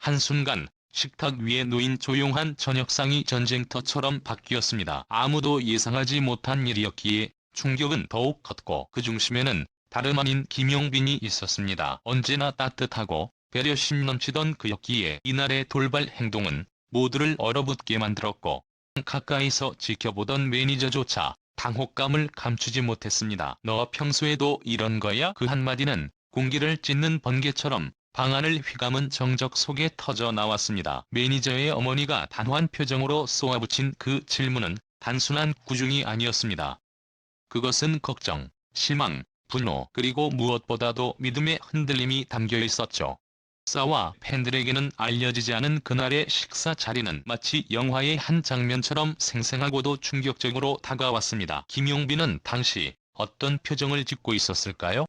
한순간 식탁 위에 놓인 조용한 저녁상이 전쟁터처럼 바뀌었습니다. 아무도 예상하지 못한 일이었기에 충격은 더욱 컸고 그 중심에는 다름 아닌 김용빈이 있었습니다. 언제나 따뜻하고 배려심 넘치던 그였기에 이날의 돌발 행동은 모두를 얼어붙게 만들었고 가까이서 지켜보던 매니저조차 당혹감을 감추지 못했습니다. 너 평소에도 이런 거야? 그 한마디는 공기를 찢는 번개처럼 방 안을 휘감은 정적 속에 터져 나왔습니다. 매니저의 어머니가 단호한 표정으로 쏘아붙인 그 질문은 단순한 구중이 아니었습니다. 그것은 걱정, 실망, 분노 그리고 무엇보다도 믿음의 흔들림이 담겨 있었죠. 싸와 팬들에게는 알려지지 않은 그날의 식사 자리는 마치 영화의 한 장면처럼 생생하고도 충격적으로 다가왔습니다. 김용빈은 당시 어떤 표정을 짓고 있었을까요?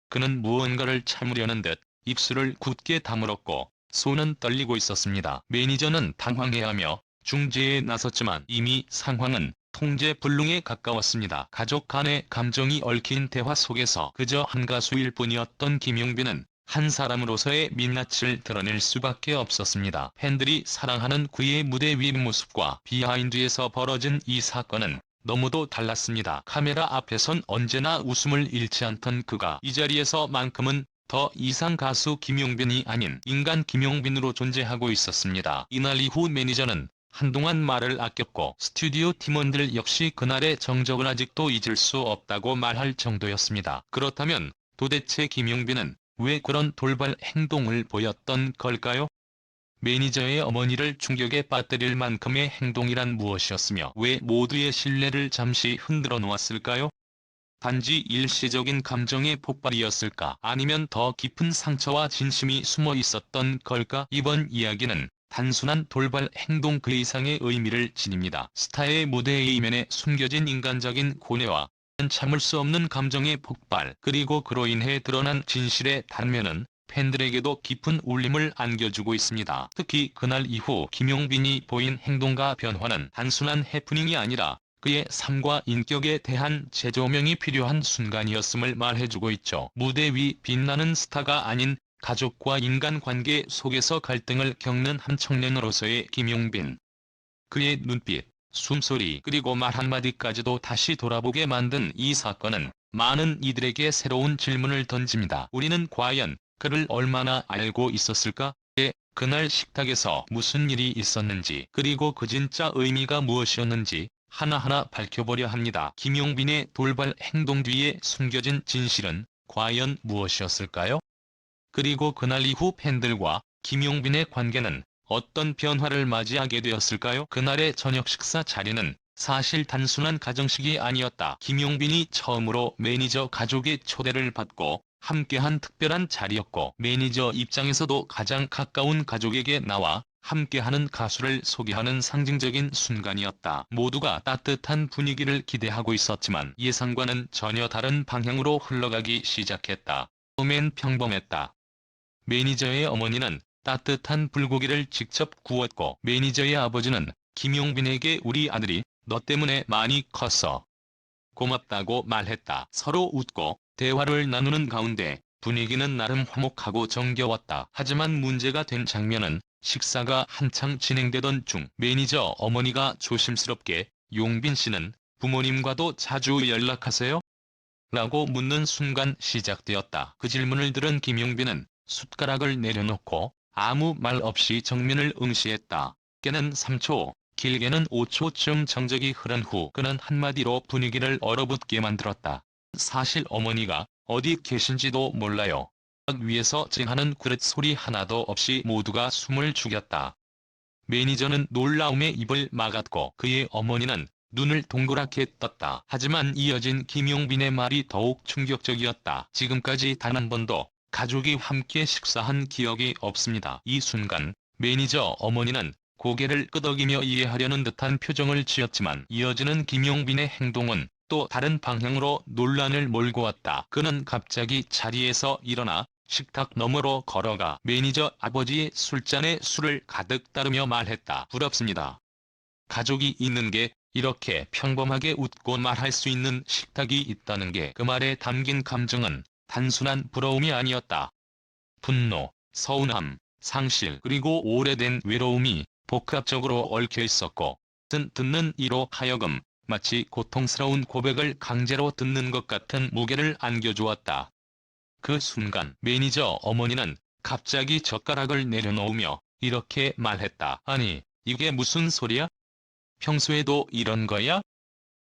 그는 무언가를 참으려는 듯 입술을 굳게 다물었고 손은 떨리고 있었습니다. 매니저는 당황해하며 중재에 나섰지만 이미 상황은 통제 불능에 가까웠습니다. 가족 간의 감정이 얽힌 대화 속에서 그저 한 가수일 뿐이었던 김용빈은 한 사람으로서의 민낯을 드러낼 수밖에 없었습니다. 팬들이 사랑하는 그의 무대 위 모습과 비하인드에서 벌어진 이 사건은 너무도 달랐습니다. 카메라 앞에선 언제나 웃음을 잃지 않던 그가 이 자리에서만큼은 더 이상 가수 김용빈이 아닌 인간 김용빈으로 존재하고 있었습니다. 이날 이후 매니저는 한동안 말을 아꼈고 스튜디오 팀원들 역시 그날의 정적을 아직도 잊을 수 없다고 말할 정도였습니다. 그렇다면 도대체 김용빈은 왜 그런 돌발 행동을 보였던 걸까요? 매니저의 어머니를 충격에 빠뜨릴 만큼의 행동이란 무엇이었으며 왜 모두의 신뢰를 잠시 흔들어 놓았을까요? 단지 일시적인 감정의 폭발이었을까? 아니면 더 깊은 상처와 진심이 숨어 있었던 걸까? 이번 이야기는 단순한 돌발 행동 그 이상의 의미를 지닙니다. 스타의 무대의 이면에 숨겨진 인간적인 고뇌와 참을 수 없는 감정의 폭발, 그리고 그로 인해 드러난 진실의 단면은 팬들에게도 깊은 울림을 안겨주고 있습니다. 특히 그날 이후 김용빈이 보인 행동과 변화는 단순한 해프닝이 아니라 그의 삶과 인격에 대한 재조명이 필요한 순간이었음을 말해주고 있죠. 무대 위 빛나는 스타가 아닌 가족과 인간관계 속에서 갈등을 겪는 한 청년으로서의 김용빈. 그의 눈빛, 숨소리 그리고 말 한마디까지도 다시 돌아보게 만든 이 사건은 많은 이들에게 새로운 질문을 던집니다. 우리는 과연 그를 얼마나 알고 있었을까? 그날 식탁에서 무슨 일이 있었는지 그리고 그 진짜 의미가 무엇이었는지 하나하나 밝혀보려 합니다. 김용빈의 돌발 행동 뒤에 숨겨진 진실은 과연 무엇이었을까요? 그리고 그날 이후 팬들과 김용빈의 관계는 어떤 변화를 맞이하게 되었을까요? 그날의 저녁 식사 자리는 사실 단순한 가정식이 아니었다. 김용빈이 처음으로 매니저 가족의 초대를 받고 함께한 특별한 자리였고 매니저 입장에서도 가장 가까운 가족에게 나와 함께하는 가수를 소개하는 상징적인 순간이었다. 모두가 따뜻한 분위기를 기대하고 있었지만 예상과는 전혀 다른 방향으로 흘러가기 시작했다. 처음엔 평범했다. 매니저의 어머니는 따뜻한 불고기를 직접 구웠고 매니저의 아버지는 김용빈에게 우리 아들이 너 때문에 많이 컸어. 고맙다고 말했다. 서로 웃고 대화를 나누는 가운데 분위기는 나름 화목하고 정겨웠다. 하지만 문제가 된 장면은 식사가 한창 진행되던 중 매니저 어머니가 조심스럽게 용빈 씨는 부모님과도 자주 연락하세요? 라고 묻는 순간 시작되었다. 그 질문을 들은 김용빈은 숟가락을 내려놓고 아무 말 없이 정면을 응시했다. 짧게는 3초, 길게는 5초쯤 정적이 흐른 후 그는 한마디로 분위기를 얼어붙게 만들었다. 사실 어머니가 어디 계신지도 몰라요. 딱 위에서 찡하는 그릇 소리 하나도 없이 모두가 숨을 죽였다. 매니저는 놀라움에 입을 막았고 그의 어머니는 눈을 동그랗게 떴다. 하지만 이어진 김용빈의 말이 더욱 충격적이었다. 지금까지 단 한 번도 가족이 함께 식사한 기억이 없습니다. 이 순간 매니저 어머니는 고개를 끄덕이며 이해하려는 듯한 표정을 지었지만 이어지는 김용빈의 행동은 또 다른 방향으로 논란을 몰고 왔다. 그는 갑자기 자리에서 일어나 식탁 너머로 걸어가 매니저 아버지의 술잔에 술을 가득 따르며 말했다. 부럽습니다. 가족이 있는 게 이렇게 평범하게 웃고 말할 수 있는 식탁이 있다는 게 그 말에 담긴 감정은 단순한 부러움이 아니었다. 분노, 서운함, 상실 그리고 오래된 외로움이 복합적으로 얽혀 있었고, 듣는 이로 하여금 마치 고통스러운 고백을 강제로 듣는 것 같은 무게를 안겨주었다. 그 순간 매니저 어머니는 갑자기 젓가락을 내려놓으며 이렇게 말했다. 아니, 이게 무슨 소리야? 평소에도 이런 거야?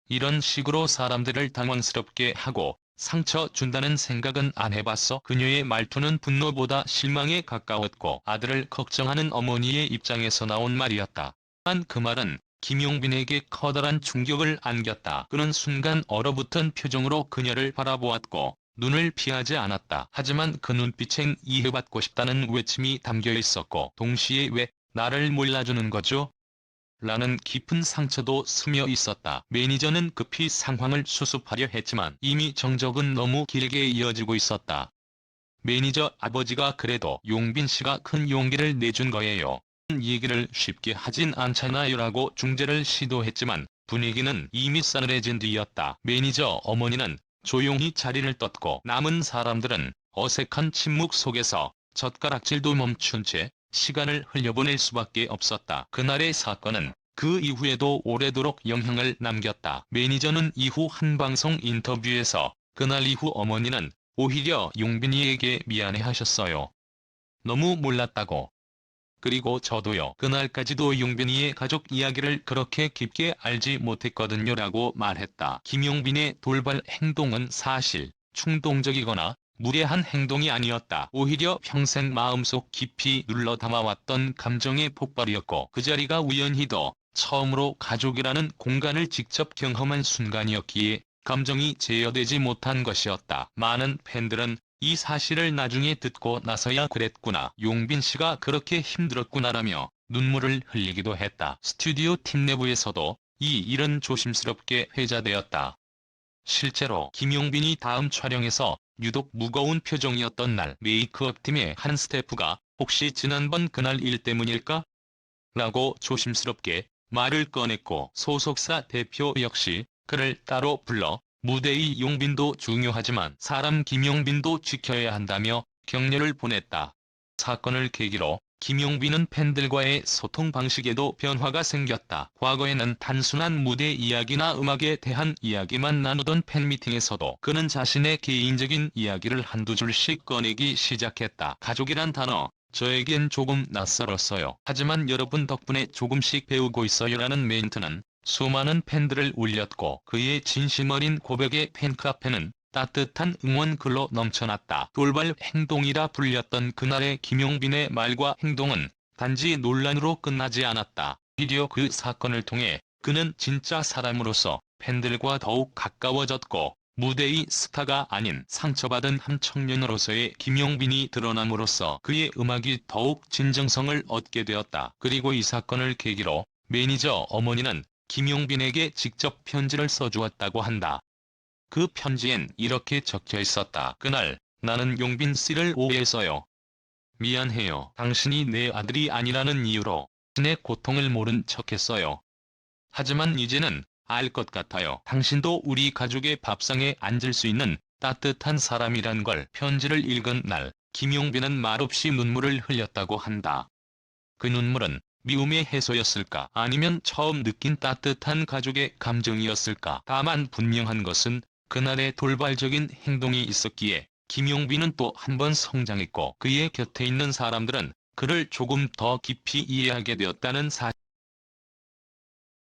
이런 식으로 사람들을 당황스럽게 하고 상처 준다는 생각은 안 해봤어? 그녀의 말투는 분노보다 실망에 가까웠고 아들을 걱정하는 어머니의 입장에서 나온 말이었다. 한 그 말은 김용빈에게 커다란 충격을 안겼다. 그는 순간 얼어붙은 표정으로 그녀를 바라보았고 눈을 피하지 않았다. 하지만 그 눈빛엔 이해받고 싶다는 외침이 담겨 있었고 동시에 왜 나를 몰라주는 거죠? 라는 깊은 상처도 스며 있었다. 매니저는 급히 상황을 수습하려 했지만 이미 정적은 너무 길게 이어지고 있었다. 매니저 아버지가 그래도 용빈 씨가 큰 용기를 내준 거예요. 얘기를 쉽게 하진 않잖아요 라고 중재를 시도했지만 분위기는 이미 싸늘해진 뒤였다. 매니저 어머니는 조용히 자리를 떴고 남은 사람들은 어색한 침묵 속에서 젓가락질도 멈춘 채 시간을 흘려보낼 수밖에 없었다. 그날의 사건은 그 이후에도 오래도록 영향을 남겼다. 매니저는 이후 한 방송 인터뷰에서 그날 이후 어머니는 오히려 용빈이에게 미안해하셨어요. 너무 몰랐다고. 그리고 저도요. 그날까지도 용빈이의 가족 이야기를 그렇게 깊게 알지 못했거든요 라고 말했다. 김용빈의 돌발 행동은 사실 충동적이거나 무례한 행동이 아니었다. 오히려 평생 마음속 깊이 눌러 담아왔던 감정의 폭발이었고 그 자리가 우연히도 처음으로 가족이라는 공간을 직접 경험한 순간이었기에 감정이 제어되지 못한 것이었다. 많은 팬들은 이 사실을 나중에 듣고 나서야 그랬구나. 용빈 씨가 그렇게 힘들었구나라며 눈물을 흘리기도 했다. 스튜디오 팀 내부에서도 이 일은 조심스럽게 회자되었다. 실제로 김용빈이 다음 촬영에서 유독 무거운 표정이었던 날 메이크업 팀의 한 스태프가 혹시 지난번 그날 일 때문일까? 라고 조심스럽게 말을 꺼냈고 소속사 대표 역시 그를 따로 불러 무대의 용빈도 중요하지만 사람 김용빈도 지켜야 한다며 격려를 보냈다. 사건을 계기로 김용빈은 팬들과의 소통 방식에도 변화가 생겼다. 과거에는 단순한 무대 이야기나 음악에 대한 이야기만 나누던 팬미팅에서도 그는 자신의 개인적인 이야기를 한두 줄씩 꺼내기 시작했다. 가족이란 단어, 저에겐 조금 낯설었어요. 하지만 여러분 덕분에 조금씩 배우고 있어요라는 멘트는 수많은 팬들을 울렸고 그의 진심 어린 고백에 팬카페는 따뜻한 응원글로 넘쳐났다. 돌발 행동이라 불렸던 그날의 김용빈의 말과 행동은 단지 논란으로 끝나지 않았다. 오히려 그 사건을 통해 그는 진짜 사람으로서 팬들과 더욱 가까워졌고 무대의 스타가 아닌 상처받은 한 청년으로서의 김용빈이 드러남으로써 그의 음악이 더욱 진정성을 얻게 되었다. 그리고 이 사건을 계기로 매니저 어머니는 김용빈에게 직접 편지를 써주었다고 한다. 그 편지엔 이렇게 적혀 있었다. 그날 나는 용빈 씨를 오해했어요. 미안해요. 당신이 내 아들이 아니라는 이유로 당신의 고통을 모른 척했어요. 하지만 이제는 알 것 같아요. 당신도 우리 가족의 밥상에 앉을 수 있는 따뜻한 사람이란 걸. 편지를 읽은 날 김용빈은 말없이 눈물을 흘렸다고 한다. 그 눈물은 미움의 해소였을까? 아니면 처음 느낀 따뜻한 가족의 감정이었을까? 다만 분명한 것은 그날의 돌발적인 행동이 있었기에 김용빈은 또 한 번 성장했고 그의 곁에 있는 사람들은 그를 조금 더 깊이 이해하게 되었다는 사실.